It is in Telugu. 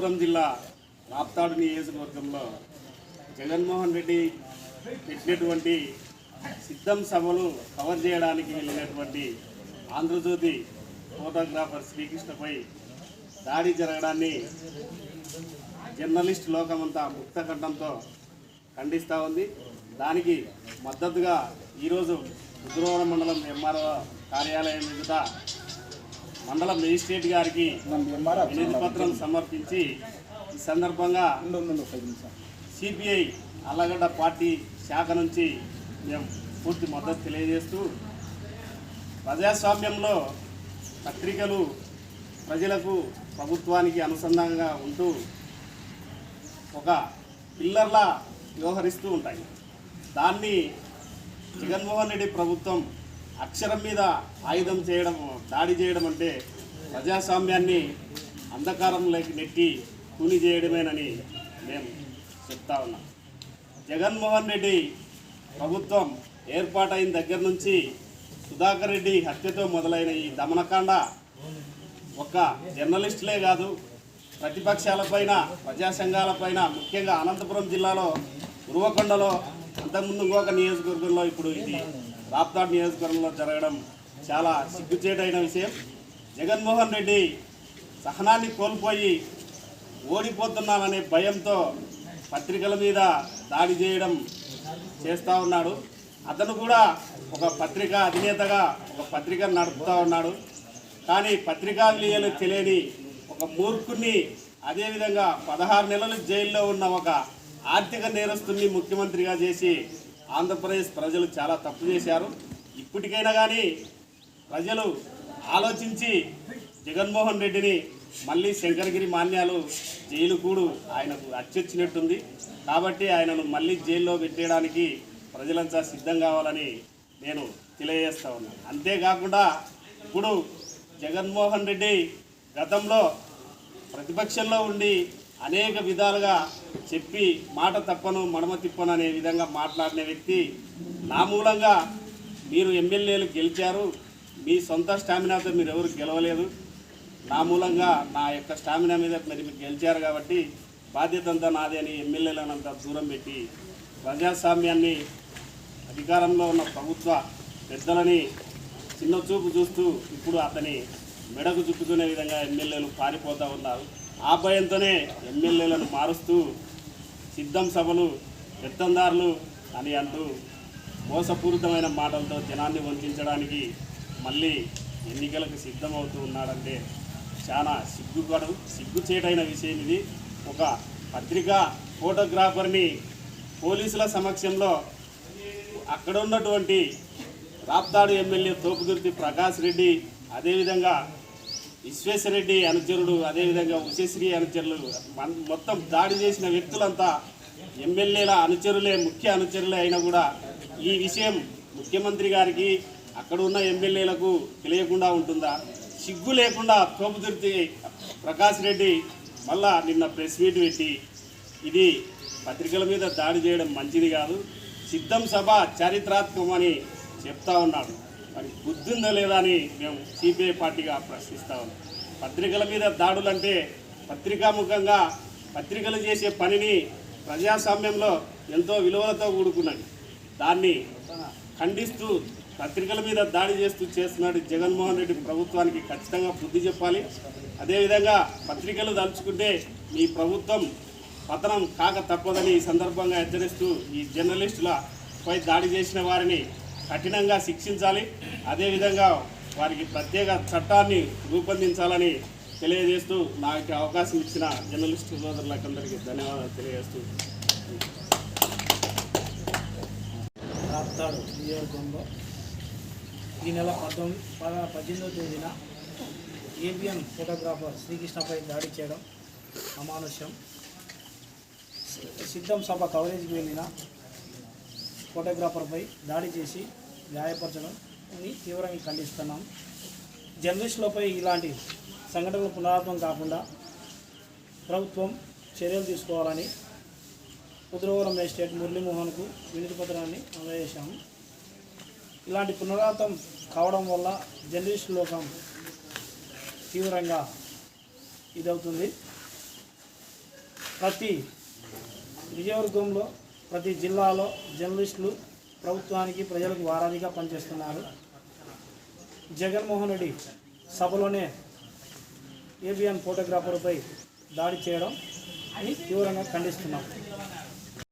అనంతపురం జిల్లా రాప్తాడు నియోజకవర్గంలో జగన్మోహన్ రెడ్డి పెట్టినటువంటి సిద్ధం సభలు కవర్ చేయడానికి వెళ్ళినటువంటి ఆంధ్రజ్యోతి ఫోటోగ్రాఫర్ శ్రీకృష్ణపై దాడి జరగడాన్ని జర్నలిస్ట్ లోకమంతా ముక్తకంఠంతో ఖండిస్తూ ఉంది. దానికి మద్దతుగా ఈరోజు రుద్రవరం మండలం ఎంఆర్ఓ కార్యాలయం ఎదుట మండల మేజిస్ట్రేట్ గారికి వినతి పత్రం సమర్పించి ఈ సందర్భంగా సిపిఐ అల్లగడ్డ పార్టీ శాఖ నుంచి మేము పూర్తి మద్దతు తెలియజేస్తూ, ప్రజాస్వామ్యంలో పత్రికలు ప్రజలకు ప్రభుత్వానికి అనుసంధానంగా ఉంటూ ఒక పిల్లర్లా వ్యవహరిస్తూ ఉంటాయి. దాన్ని జగన్మోహన్ రెడ్డి ప్రభుత్వం అక్షరం మీద ఆయుధం చేయడం, దాడి చేయడం అంటే ప్రజాస్వామ్యాన్ని అంధకారంలోకి నెట్టి కూని చేయడమేనని మేము చెప్తా ఉన్నాం. జగన్మోహన్ రెడ్డి ప్రభుత్వం ఏర్పాటైన దగ్గర నుంచి సుధాకర్ రెడ్డి హత్యతో మొదలైన ఈ దమనకాండ ఒక్క జర్నలిస్టులే కాదు, ప్రతిపక్షాలపైన, ప్రజా సంఘాలపైన, ముఖ్యంగా అనంతపురం జిల్లాలో ఉరువకొండలో, అంతకుముందు ఇంకొక నియోజకవర్గంలో, ఇప్పుడు ఇది రాప్తాడు నియోజకవర్గంలో జరగడం చాలా సిగ్గుచేటైన విషయం. జగన్మోహన్ రెడ్డి సహనాన్ని కోల్పోయి ఓడిపోతున్నాననే భయంతో పత్రికల మీద దాడి చేయడం చేస్తూ ఉన్నాడు. అతను కూడా ఒక పత్రికా అధినేతగా ఒక పత్రికను నడుపుతూ ఉన్నాడు. కానీ పత్రికా విలువలు తెలియని ఒక మూర్ఖుని, అదేవిధంగా 16 నెలలు జైల్లో ఉన్న ఒక ఆర్థిక నేరస్తుని ముఖ్యమంత్రిగా చేసి ఆంధ్రప్రదేశ్ ప్రజలు చాలా తప్పు చేశారు. ఇప్పటికైనా కానీ ప్రజలు ఆలోచించి జగన్మోహన్ రెడ్డిని మళ్ళీ శంకరగిరి మాన్యాలు జైలు కూడా ఆయనకు అచ్చొచ్చినట్టుంది. కాబట్టి ఆయనను మళ్ళీ జైల్లో పెట్టేయడానికి ప్రజలంతా సిద్ధం కావాలని నేను తెలియజేస్తా ఉన్నాను. అంతేకాకుండా ఇప్పుడు జగన్మోహన్ రెడ్డి గతంలో ప్రతిపక్షంలో ఉండి అనేక విధాలుగా చెప్పి మాట తప్పను మడమ తిప్పను అనే విధంగా మాట్లాడిన వ్యక్తి, నా మూలంగా మీరు ఎమ్మెల్యేలు గెలిచారు, మీ సొంత స్టామినాతో మీరు ఎవరు గెలవలేదు, నా మూలంగా నా యొక్క స్టామినా మీద మీరు గెలిచారు కాబట్టి బాధ్యత అంతా నాదే అని ఎమ్మెల్యేలనంతా దూరం పెట్టి ప్రజాస్వామ్యాన్ని, అధికారంలో ఉన్న ప్రభుత్వ పెద్దలని చిన్న చూపు చూస్తూ ఇప్పుడు అతని మెడకు చుట్టుకునే విధంగా ఎమ్మెల్యేలు పారిపోతూ ఉన్నారు. ఆ భయంతోనే ఎమ్మెల్యేలను మారుస్తూ సిద్ధం సభలు, పెత్తందారులు అని అంటూ మోసపూరితమైన మాటలతో జనాన్ని వంచడానికి మళ్ళీ ఎన్నికలకు సిద్ధమవుతూ ఉన్నాడంటే చాలా సిగ్గుచేటైన విషయం ఇది. ఒక పత్రికా ఫోటోగ్రాఫర్ని పోలీసుల సమక్షంలో అక్కడ ఉన్నటువంటి రాప్తాడు ఎమ్మెల్యే తోపుదుర్తి ప్రకాష్ రెడ్డి, అదేవిధంగా విశ్వేశ్వరరెడ్డి అనుచరుడు, అదేవిధంగా ఉషశ్రీ అనుచరులు, మొత్తం దాడి చేసిన వ్యక్తులంతా ఎమ్మెల్యేల అనుచరులే, ముఖ్య అనుచరులే అయినా కూడా ఈ విషయం ముఖ్యమంత్రి గారికి, అక్కడ ఉన్న ఎమ్మెల్యేలకు తెలియకుండా ఉంటుందా? సిగ్గు లేకుండా తోపుదుర్తి ప్రకాష్ రెడ్డి మళ్ళా నిన్న ప్రెస్ మీట్ పెట్టి ఇది పత్రికల మీద దాడి చేయడం మంచిది కాదు, సిద్ధం సభ చారిత్రాత్మకమని చెప్తా ఉన్నాడు. మరి బుద్ధిందో లేదా అని మేము సిపిఐ పార్టీగా ప్రశ్నిస్తా ఉన్నాం. పత్రికల మీద దాడులంటే పత్రికాముఖంగా పత్రికలు చేసే పనిని ప్రజాస్వామ్యంలో ఎంతో విలువలతో కూడుకున్నది. దాన్ని ఖండిస్తూ పత్రికల మీద దాడి చేస్తున్నాడు జగన్మోహన్ రెడ్డి ప్రభుత్వానికి ఖచ్చితంగా బుద్ధి చెప్పాలి. అదేవిధంగా పత్రికలు తలుచుకుంటే మీ ప్రభుత్వం పతనం కాక తప్పదని ఈ సందర్భంగా హెచ్చరిస్తూ ఈ జర్నలిస్టులపై దాడి చేసిన వారిని కఠినంగా శిక్షించాలి. అదేవిధంగా వారికి ప్రత్యేక చట్టాన్ని రూపొందించాలని తెలియజేస్తూ నాకు అవకాశం ఇచ్చిన జర్నలిస్టు సోదరులందరికీ ధన్యవాదాలు తెలియజేస్తూ, రాప్తాడు నియోజకవర్గంలో ఈ నెల 18వ తేదీన ఏబిఎన్ ఫోటోగ్రాఫర్ శ్రీకృష్ణపై దాడి చేయడం అమానుష్యం. సిద్ధం సభ కవరేజ్కి వెళ్ళిన ఫోటోగ్రాఫర్పై దాడి చేసి గాయపరచడం తీవ్రంగా ఖండిస్తున్నాం. జర్నలిస్టులపై ఇలాంటి సంఘటనలు పునరావృతం కాకుండా ప్రభుత్వం చర్యలు తీసుకోవాలని రుద్రవరం మేజిస్ట్రేట్ మురళీమోహన్కు వినతి పత్రాన్ని అందజేశాము. ఇలాంటి పునరావృతం కావడం వల్ల జర్నలిస్టు లోకం తీవ్రంగా ఇదవుతుంది. ప్రతి నియోజకవర్గంలో ప్రతి జిల్లాలో జర్నలిస్టులు ప్రభుత్వానికి ప్రజలకు వారాదిగా పనిచేస్తున్నారు. జగన్మోహన్ రెడ్డి సభలోనే ఏబిఎన్ ఫోటోగ్రాఫర్పై దాడి చేయడం అని తీవ్రంగా ఖండిస్తున్నాం.